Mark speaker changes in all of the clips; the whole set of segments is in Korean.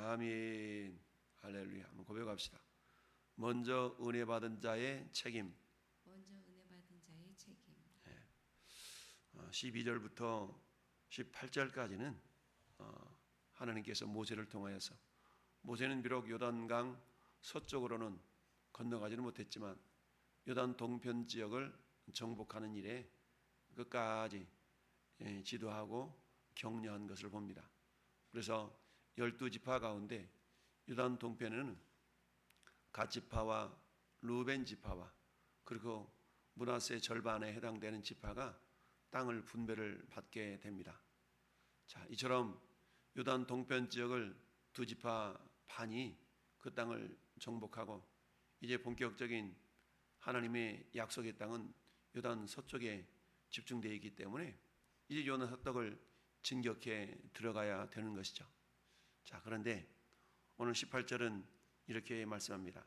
Speaker 1: 아멘. 할렐루야. 한번 고백합시다. 먼저 은혜 받은 자의 책임.
Speaker 2: 먼저 은혜 받은 자의 책임.
Speaker 1: 12절부터 18절까지는 하나님께서 모세를 통하여서, 모세는 비록 요단강 서쪽으로는 건너가지는 못했지만 요단 동편 지역을 정복하는 일에 끝까지 지도하고 격려한 것을 봅니다. 그래서 12지파 가운데 요단 동편에는 갓지파와 루벤 지파와 그리고 므낫세 절반에 해당되는 지파가 땅을 분배를 받게 됩니다. 자, 이처럼 요단 동편 지역을 두 지파 반이 그 땅을 정복하고 이제 본격적인 하나님의 약속의 땅은 요단 서쪽에 집중되어 있기 때문에 이제 요단 서쪽을 진격해 들어가야 되는 것이죠. 자, 그런데 오늘 18절은 이렇게 말씀합니다.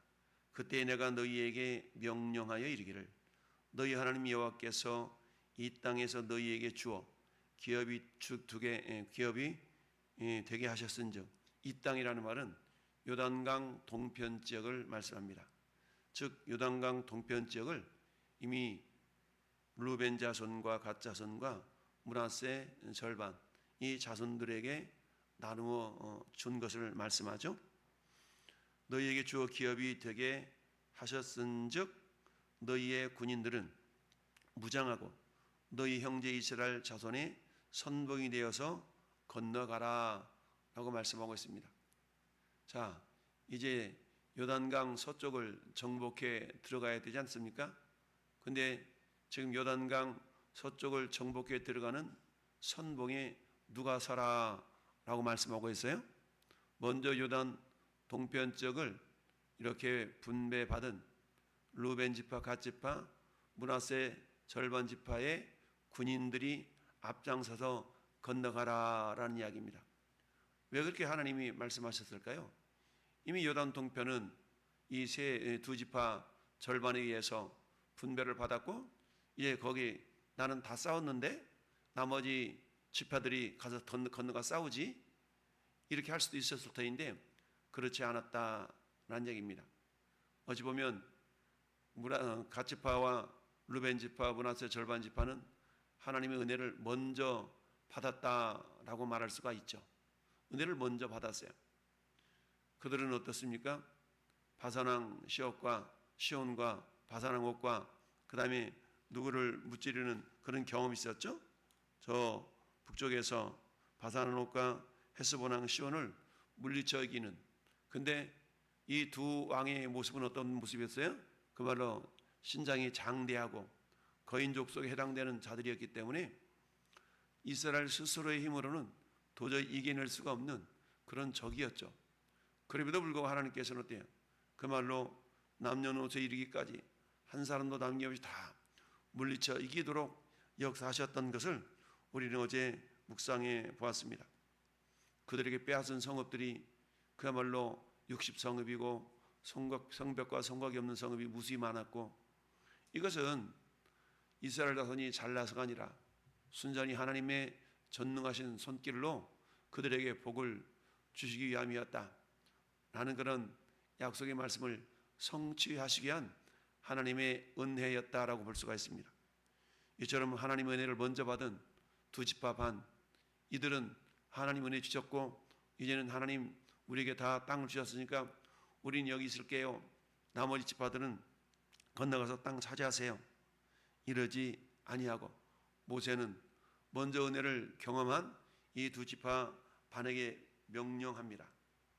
Speaker 1: 그때 내가 너희에게 명령하여 이르기를 너희 하나님 여호와께서 이 땅에서 너희에게 주어 기업이 되게 하셨은즉, 이 땅이라는 말은 요단강 동편 지역을 말씀합니다. 즉 요단강 동편 지역을 이미 루벤 자손과 갓 자손과 므낫세 절반 이 자손들에게 나누어 준 것을 말씀하죠. 너희에게 주어 기업이 되게 하셨은즉 너희의 군인들은 무장하고 너희 형제 이스라엘 자손의 선봉이 되어서 건너가라 라고 말씀하고 있습니다. 자, 이제 요단강 서쪽을 정복해 들어가야 되지 않습니까? 근데 지금 요단강 서쪽을 정복해 들어가는 선봉에 누가 서라 라고 말씀하고 있어요. 먼저 요단 동편 지역을 이렇게 분배받은 루벤 지파, 갓 지파, 므낫세 절반 지파의 군인들이 앞장서서 건너가라라는 이야기입니다. 왜 그렇게 하나님이 말씀하셨을까요? 이미 요단 동편은 이 두 지파 절반에 의해서 분배를 받았고 이제 거기 나는 다 싸웠는데 나머지 지파들이 가서 건너가 싸우지, 이렇게 할 수도 있었을 터인데 그렇지 않았다라는 얘기입니다. 어찌 보면 갓 지파와 루벤 지파, 므낫세 절반 지파는 하나님의 은혜를 먼저 받았다라고 말할 수가 있죠. 은혜를 먼저 받았어요. 그들은 어떻습니까? 바산왕 시온과 바산왕 옥과 그 다음에 누구를 무찌르는 그런 경험이 있었죠. 저 북쪽에서 바산왕 옥과 헤스본왕 시온을 물리쳐 이기는, 근데 이 두 왕의 모습은 어떤 모습이었어요? 그 말로 신장이 장대하고 거인족 속에 해당되는 자들이었기 때문에 이스라엘 스스로의 힘으로는 도저히 이겨낼 수가 없는 그런 적이었죠. 그럼에도 불구하고 하나님께서는 어때요? 그 말로 남녀노소에 이르기까지 한 사람도 남김없이 다 물리쳐 이기도록 역사하셨던 것을 우리는 어제 묵상해 보았습니다. 그들에게 빼앗은 성읍들이 그야말로 60성읍이고 성벽과 성곽이 없는 성읍이 무수히 많았고, 이것은 이스라엘 자손이 잘나서가 아니라 순전히 하나님의 전능하신 손길로 그들에게 복을 주시기 위함이었다 라는 그런 약속의 말씀을 성취하시기 위한 하나님의 은혜였다라고 볼 수가 있습니다. 이처럼 하나님의 은혜를 먼저 받은 두 지파 반, 이들은 하나님 은혜 주셨고 이제는 하나님 우리에게 다 땅을 주셨으니까 우린 여기 있을게요, 나머지 지파들은 건너가서 땅 차지하세요, 이러지 아니하고 모세는 먼저 은혜를 경험한 이 두 지파 반에게 명령합니다.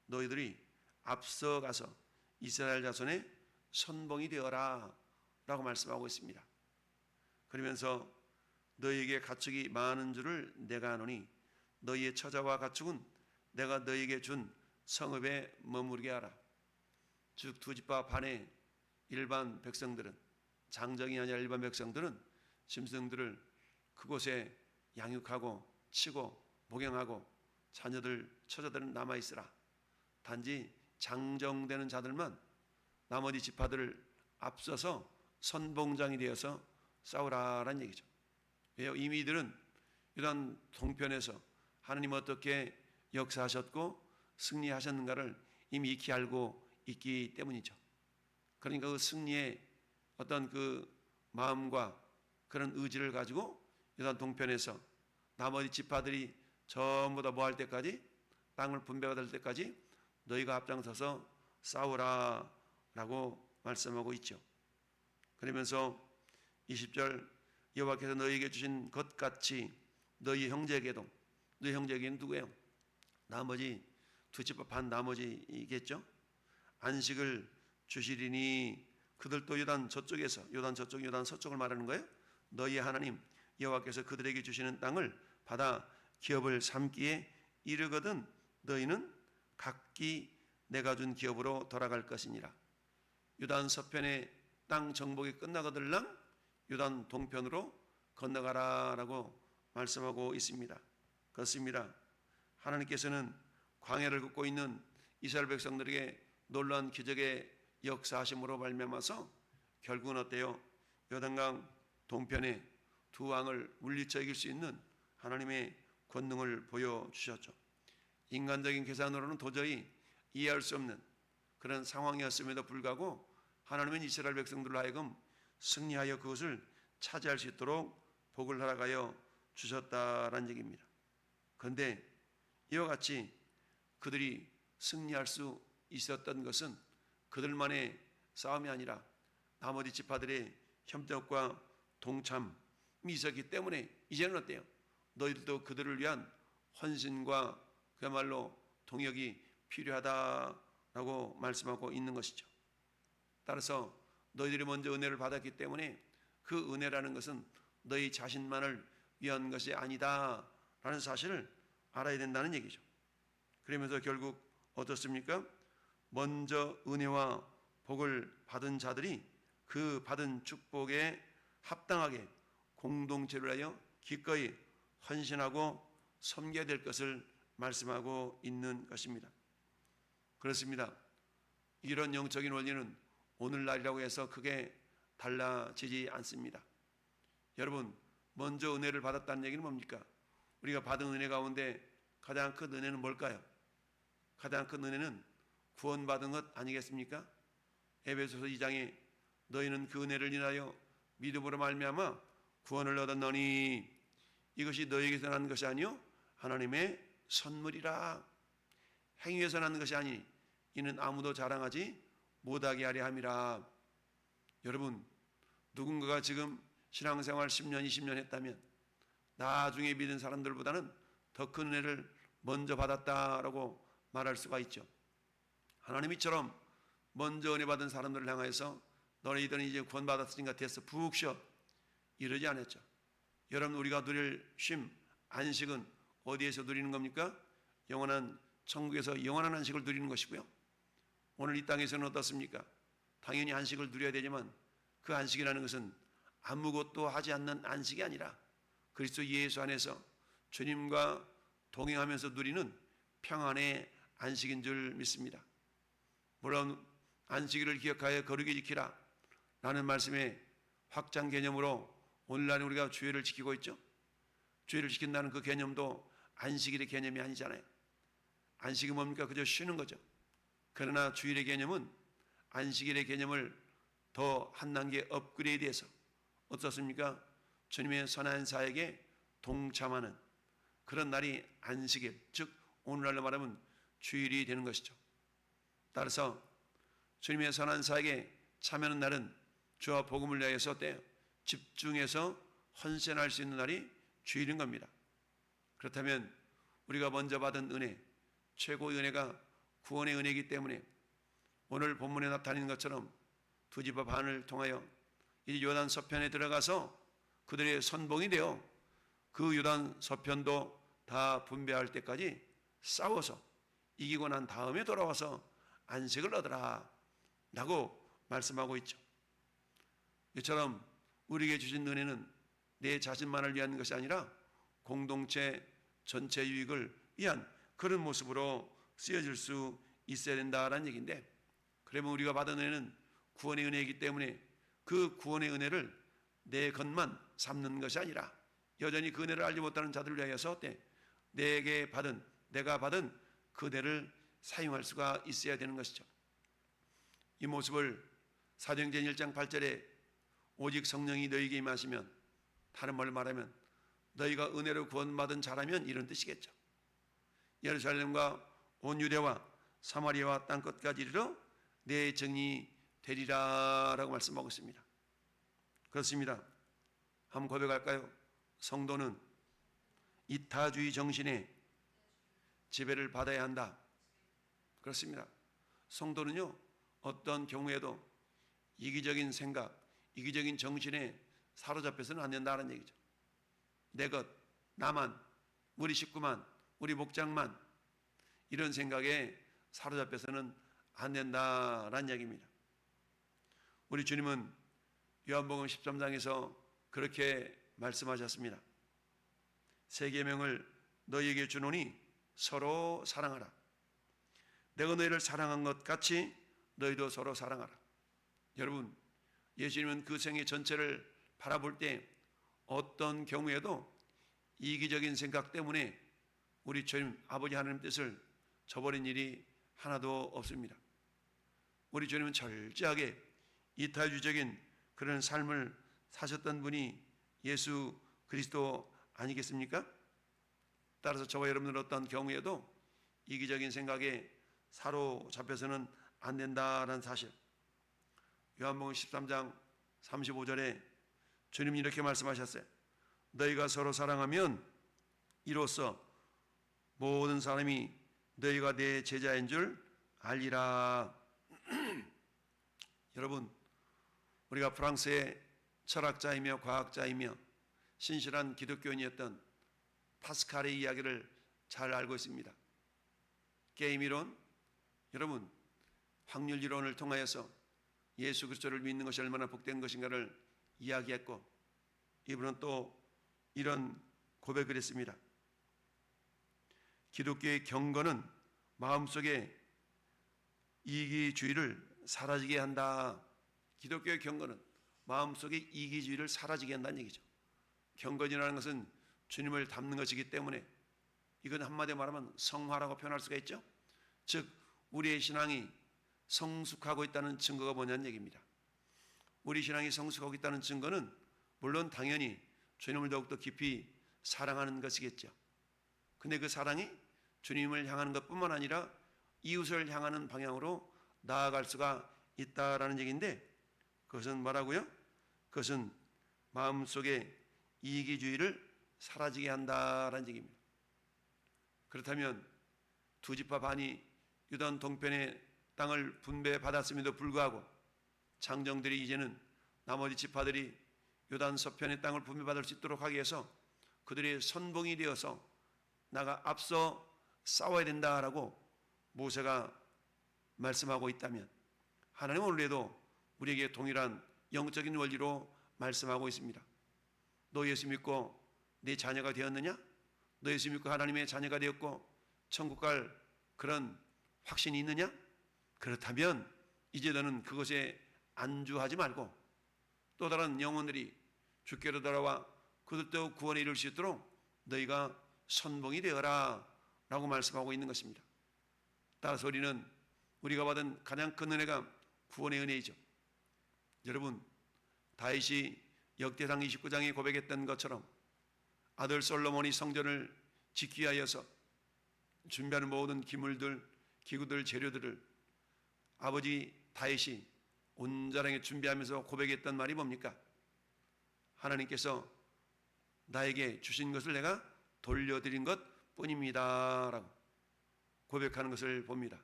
Speaker 1: 너희들이 앞서가서 이스라엘 자손의 선봉이 되어라 라고 말씀하고 있습니다. 그러면서 너희에게 가축이 많은 줄을 내가 아노니 너희의 처자와 가축은 내가 너희에게 준 성읍에 머무르게 하라. 즉 두 지파 반의 일반 백성들은, 장정이 아니라 일반 백성들은 짐승들을 그곳에 양육하고 치고 목양하고 처자들은 남아있으라. 단지 장정되는 자들만 나머지 지파들을 앞서서 선봉장이 되어서 싸우라라는 얘기죠. 왜요? 이미 이들은 요단 동편에서 하나님 어떻게 역사하셨고 승리하셨는가를 이미 익히 알고 있기 때문이죠. 그러니까 그 승리의 어떤 그 마음과 그런 의지를 가지고 요단 동편에서 나머지 지파들이 전부 다 뭐 할 때까지, 땅을 분배받을 때까지 너희가 앞장서서 싸우라 라고 말씀하고 있죠. 그러면서 20절 여호와께서 너희에게 주신 것 같이 너희 형제에게도, 너희 형제에게는 누구예요? 나머지 두 지파 반 나머지이겠죠. 안식을 주시리니 그들도 요단 저쪽에서, 요단 저쪽, 요단 서쪽을 말하는 거예요. 너희 하나님 여호와께서 그들에게 주시는 땅을 받아 기업을 삼기에 이르거든 너희는 각기 내가 준 기업으로 돌아갈 것이니라. 요단 서편의 땅 정복이 끝나거들랑 요단 동편으로 건너가라라고 말씀하고 있습니다. 그렇습니다. 하나님께서는 광야를 걷고 있는 이스라엘 백성들에게 놀라운 기적의 역사하심으로 말미암아서 결국은 어때요? 요단강 동편에 두 왕을 물리쳐 이길 수 있는 하나님의 권능을 보여주셨죠. 인간적인 계산으로는 도저히 이해할 수 없는 그런 상황이었음에도 불구하고 하나님은 이스라엘 백성들로 하여금 승리하여 그것을 차지할 수 있도록 복을 허락하여 주셨다라는 얘기입니다. 그런데 이와 같이 그들이 승리할 수 있었던 것은 그들만의 싸움이 아니라 나머지 지파들의 협력과 동참이 있었기 때문에 이제는 어때요? 너희들도 그들을 위한 헌신과 그야말로 동역이 필요하다라고 말씀하고 있는 것이죠. 따라서 너희들이 먼저 은혜를 받았기 때문에 그 은혜라는 것은 너희 자신만을 위한 것이 아니다라는 사실을 알아야 된다는 얘기죠. 그러면서 결국 어떻습니까? 먼저 은혜와 복을 받은 자들이 그 받은 축복에 합당하게 공동체를 하여 기꺼이 헌신하고 섬겨야 될 것을 말씀하고 있는 것입니다. 그렇습니다. 이런 영적인 원리는 오늘날이라고 해서 크게 달라지지 않습니다. 여러분, 먼저 은혜를 받았다는 얘기는 뭡니까? 우리가 받은 은혜 가운데 가장 큰 은혜는 뭘까요? 가장 큰 은혜는 구원받은 것 아니겠습니까? 에베소서 2장에 너희는 그 은혜를 인하여 믿음으로 말미암아 구원을 얻었노니 이것이 너희에게서 난 것이 아니요 하나님의 선물이라. 행위에서 난 것이 아니 이는 아무도 자랑하지 못하게 하려 함이라. 여러분, 누군가가 지금 신앙생활 10년 20년 했다면 나중에 믿은 사람들보다는 더 큰 은혜를 먼저 받았다라고 말할 수가 있죠. 하나님 이처럼 먼저 은혜 받은 사람들을 향해서 너희들은 이제 구원받았으니까 됐어 푹 쉬어 이러지 않았죠. 여러분, 우리가 누릴 쉼, 안식은 어디에서 누리는 겁니까? 영원한 천국에서 영원한 안식을 누리는 것이고요. 오늘 이 땅에서는 어떻습니까? 당연히 안식을 누려야 되지만 그 안식이라는 것은 아무것도 하지 않는 안식이 아니라 그리스도 예수 안에서 주님과 동행하면서 누리는 평안의 안식인 줄 믿습니다. 물론 안식일을 기억하여 거룩히 지키라 라는 말씀의 확장 개념으로 오늘날 우리가 주일을 지키고 있죠. 주일을 지킨다는 그 개념도 안식일의 개념이 아니잖아요. 안식이 뭡니까? 그저 쉬는 거죠. 그러나 주일의 개념은 안식일의 개념을 더 한 단계 업그레이드해서 어떻습니까? 주님의 선한 사역에 동참하는 그런 날이 안식일, 즉 오늘날로 말하면 주일이 되는 것이죠. 따라서 주님의 선한 사역에 참여하는 날은 주와 복음을 위하여서 집중해서 헌신할 수 있는 날이 주일인 겁니다. 그렇다면 우리가 먼저 받은 은혜, 최고의 은혜가 구원의 은혜이기 때문에 오늘 본문에 나타나는 것처럼 두 지파 반을 통하여 이제 요단 서편에 들어가서 그들의 선봉이 되어 그 요단 서편도 다 분배할 때까지 싸워서 이기고 난 다음에 돌아와서 안식을 얻으라 라고 말씀하고 있죠. 이처럼 우리에게 주신 은혜는 내 자신만을 위한 것이 아니라 공동체 전체 유익을 위한 그런 모습으로 쓰여질 수 있어야 된다라는 얘기인데, 그러면 우리가 받은 은혜는 구원의 은혜이기 때문에 그 구원의 은혜를 내 것만 삼는 것이 아니라 여전히 그 은혜를 알지 못하는 자들을 위하여서 내가 받은 그 은혜를 사용할 수가 있어야 되는 것이죠. 이 모습을 사도행전 1장 8절에 오직 성령이 너희에게 임하시면, 다른 말로 말하면 너희가 은혜로 구원받은 자라면 이런 뜻이겠죠. 예루살렘과 온 유대와 사마리아와 땅끝까지 이르러 내 증인이 되리라 라고 말씀하고 있습니다. 그렇습니다. 한번 고백할까요? 성도는 이타주의 정신에 지배를 받아야 한다. 그렇습니다. 성도는요, 어떤 경우에도 이기적인 생각, 이기적인 정신에 사로잡혀서는 안 된다는 얘기죠. 내 것, 나만, 우리 식구만, 우리 목장만, 이런 생각에 사로잡혀서는 안 된다라는 얘기입니다. 우리 주님은 요한복음 13장에서 그렇게 말씀하셨습니다. 새 계명을 너희에게 주노니 서로 사랑하라. 내가 너희를 사랑한 것 같이 너희도 서로 사랑하라. 여러분, 예수님은 그 생애 전체를 바라볼 때 어떤 경우에도 이기적인 생각 때문에 우리 주님 아버지 하나님 뜻을 저버린 일이 하나도 없습니다. 우리 주님은 철저하게 이타주의적인 그런 삶을 사셨던 분이 예수 그리스도 아니겠습니까? 따라서 저와 여러분들 어떤 경우에도 이기적인 생각에 사로잡혀서는 안 된다는 사실. 요한복음 13장 35절에 주님이 이렇게 말씀하셨어요. 너희가 서로 사랑하면 이로써 모든 사람이 너희가 내 제자인 줄 알리라. 여러분, 우리가 프랑스의 철학자이며 과학자이며 신실한 기독교인이었던 파스칼의 이야기를 잘 알고 있습니다. 게임 이론, 여러분, 확률 이론을 통하여서 예수 그리스도를 믿는 것이 얼마나 복된 것인가를 이야기했고, 이분은 또 이런 고백을 했습니다. 기독교의 경건은 마음속에 이기주의를 사라지게 한다. 기독교의 경건은 마음속에 이기주의를 사라지게 한다는 얘기죠. 경건이라는 것은 주님을 닮는 것이기 때문에 이건 한마디로 말하면 성화라고 표현할 수가 있죠. 즉 우리의 신앙이 성숙하고 있다는 증거가 뭐냐는 얘기입니다. 우리 신앙이 성숙하고 있다는 증거는 물론 당연히 주님을 더욱더 깊이 사랑하는 것이겠죠. 근데 그 사랑이 주님을 향하는 것뿐만 아니라 이웃을 향하는 방향으로 나아갈 수가 있다라는 얘기인데, 그것은 뭐라고요? 그것은 마음속에 이기주의를 사라지게 한다라는 얘기입니다. 그렇다면 두 지파 반이 유단 동편의 땅을 분배받았음에도 불구하고 장정들이 이제는 나머지 지파들이 요단 서편의 땅을 분배받을 수 있도록 하기 위해서 그들의 선봉이 되어서 나가 앞서 싸워야 된다라고 모세가 말씀하고 있다면, 하나님은 오늘에도 우리에게 동일한 영적인 원리로 말씀하고 있습니다. 너 예수 믿고 네 자녀가 되었느냐? 너 예수 믿고 하나님의 자녀가 되었고 천국 갈 그런 확신이 있느냐? 그렇다면 이제 너는 그것에 안주하지 말고 또 다른 영혼들이 주께로 돌아와 그들도 구원에 이를 수 있도록 너희가 선봉이 되어라 라고 말씀하고 있는 것입니다. 따라서 우리는 우리가 받은 가장 큰 은혜가 구원의 은혜이죠. 여러분, 다윗이 역대상 29장에 고백했던 것처럼 아들 솔로몬이 성전을 짓기 위하여서 준비하는 모든 기물들, 기구들, 재료들을 아버지 다윗이 온전하게 준비하면서 고백했던 말이 뭡니까? 하나님께서 나에게 주신 것을 내가 돌려드린 것 뿐입니다 라고 고백하는 것을 봅니다.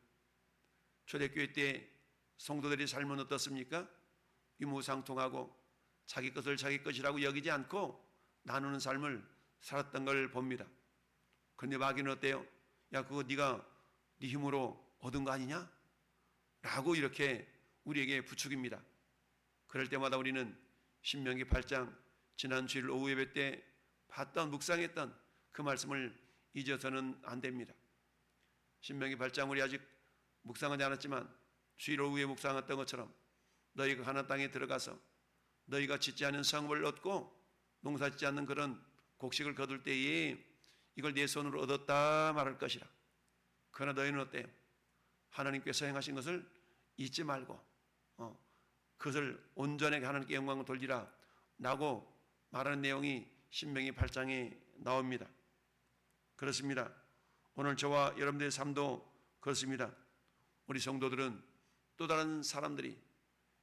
Speaker 1: 초대교회 때 성도들의 삶은 어떻습니까? 유무상통하고 자기 것을 자기 것이라고 여기지 않고 나누는 삶을 살았던 걸 봅니다. 그런데 마귀는 어때요? 야, 그거 네가 네 힘으로 얻은 거 아니냐? 라고 이렇게 우리에게 부추깁니다. 그럴 때마다 우리는 신명기 8장 지난 주일 오후 예배 때 봤던 묵상했던 그 말씀을 잊어서는 안 됩니다. 신명기 8장 우리 아직 묵상하지 않았지만 주일 오후에 묵상했던 것처럼 너희가 가나안 땅에 들어가서 너희가 짓지 않은 성읍을 얻고 농사 짓지 않는 그런 곡식을 거둘 때에 이걸 내 손으로 얻었다 말할 것이라. 그러나 너희는 어때요? 하나님께서 행하신 것을 잊지 말고 그것을 온전하게 하나님께 영광을 돌리라 라고 말하는 내용이 신명기 8장에 나옵니다. 그렇습니다. 오늘 저와 여러분들의 삶도 그렇습니다. 우리 성도들은 또 다른 사람들이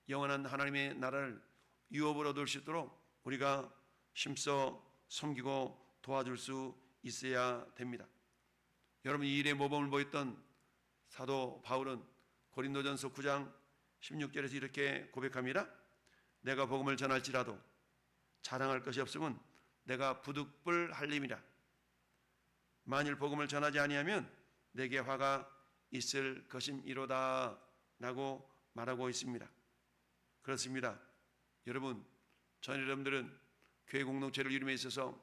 Speaker 1: 영원한 하나님의 나라를 유업으로 얻을 수 있도록 우리가 힘써 섬기고 도와줄 수 있어야 됩니다. 여러분, 이 일에 모범을 보였던 사도 바울은 고린도전서 9장 16절에서 이렇게 고백합니다. 내가 복음을 전할지라도 자랑할 것이 없으면 내가 부득불 할림이라. 만일 복음을 전하지 아니하면 내게 화가 있을 것임이로다 라고 말하고 있습니다. 그렇습니다. 여러분, 전 여러분들은 교회 공동체를 이룸에 있어서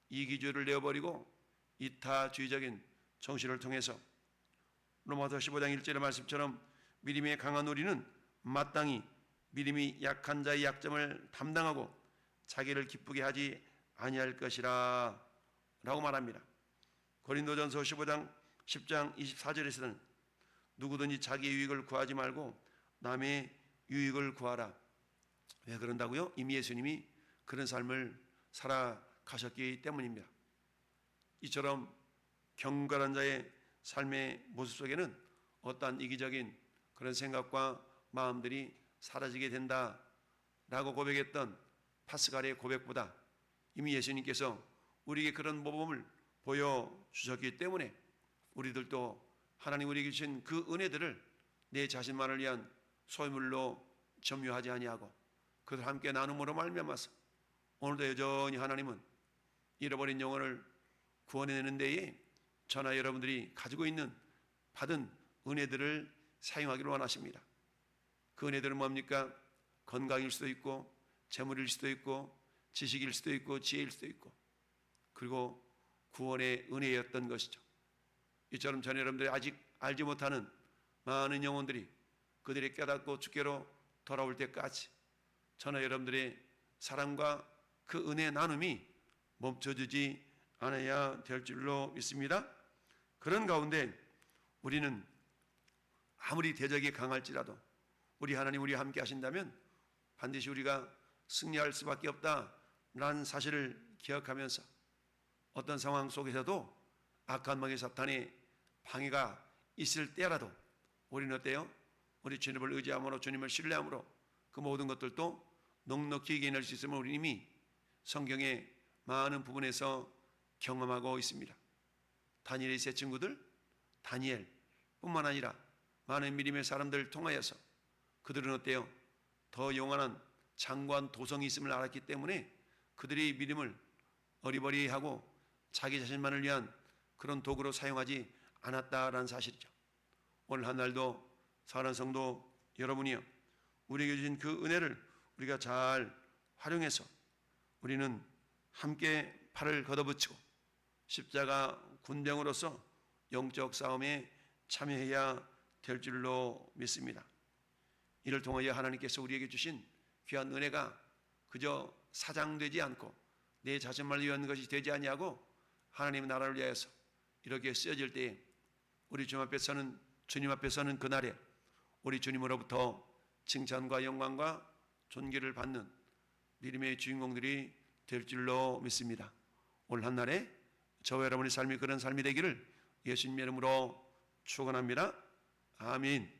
Speaker 1: 이기주의를 내어버리고 이타주의적인 정신을 통해서 로마서 15장 1절의 말씀처럼 믿음이 강한 우리는 마땅히 믿음이 약한 자의 약점을 담당하고 자기를 기쁘게 하지 아니할 것이라 라고 말합니다. 고린도전서 15장 10장 24절에서는 누구든지 자기의 유익을 구하지 말고 남의 유익을 구하라. 왜 그런다고요? 이미 예수님이 그런 삶을 살아가셨기 때문입니다. 이처럼 경건한 자의 삶의 모습 속에는 어떠한 이기적인 그런 생각과 마음들이 사라지게 된다라고 고백했던 파스칼의 고백보다 이미 예수님께서 우리에게 그런 모범을 보여주셨기 때문에 우리들도 하나님 우리에게 주신 그 은혜들을 내 자신만을 위한 소유물로 점유하지 아니하고 그들 함께 나눔으로 말미암아서 오늘도 여전히 하나님은 잃어버린 영혼을 구원해내는 데에 저나 여러분들이 가지고 있는 받은 은혜들을 사용하기를 원하십니다. 그 은혜들은 뭡니까? 건강일 수도 있고 재물일 수도 있고 지식일 수도 있고 지혜일 수도 있고 그리고 구원의 은혜였던 것이죠. 이처럼 전 여러분들이 아직 알지 못하는 많은 영혼들이 그들이 깨닫고 주께로 돌아올 때까지 저나 여러분들의 사랑과 그 은혜 나눔이 멈춰지지 않아야 될 줄로 믿습니다. 그런 가운데 우리는 아무리 대적이 강할지라도 우리 하나님 우리와 함께 하신다면 반드시 우리가 승리할 수밖에 없다라는 사실을 기억하면서 어떤 상황 속에서도 악한 마귀 사탄의 방해가 있을 때라도 우리는 어때요? 우리 주님을 의지함으로 주님을 신뢰함으로 그 모든 것들도 넉넉히 이겨낼 수 있음을 우리 이미 성경의 많은 부분에서 경험하고 있습니다. 다니엘의 세 친구들 다니엘 뿐만 아니라 많은 믿음의 사람들을 통하여서 그들은 어때요? 더 영원한 장관 도성이 있음을 알았기 때문에 그들의 믿음을 어리버리하고 자기 자신만을 위한 그런 도구로 사용하지 않았다라는 사실이죠. 오늘 한 날도 사랑하는 성도 여러분이요, 우리에게 주신 그 은혜를 우리가 잘 활용해서 우리는 함께 팔을 걷어붙이고 십자가 군병으로서 영적 싸움에 참여해야 될 줄로 믿습니다. 이를 통하여 하나님께서 우리에게 주신 귀한 은혜가 그저 사장되지 않고 내 자신만을 위한 것이 되지 아니하고 하나님의 나라를 위하여서 이렇게 쓰여질 때에 우리 주님 앞에 서는 그날에 우리 주님으로부터 칭찬과 영광과 존귀를 받는 믿음의 주인공들이 될 줄로 믿습니다. 오늘 한날에 저와 여러분의 삶이 그런 삶이 되기를 예수님의 이름으로 축원합니다. 아멘.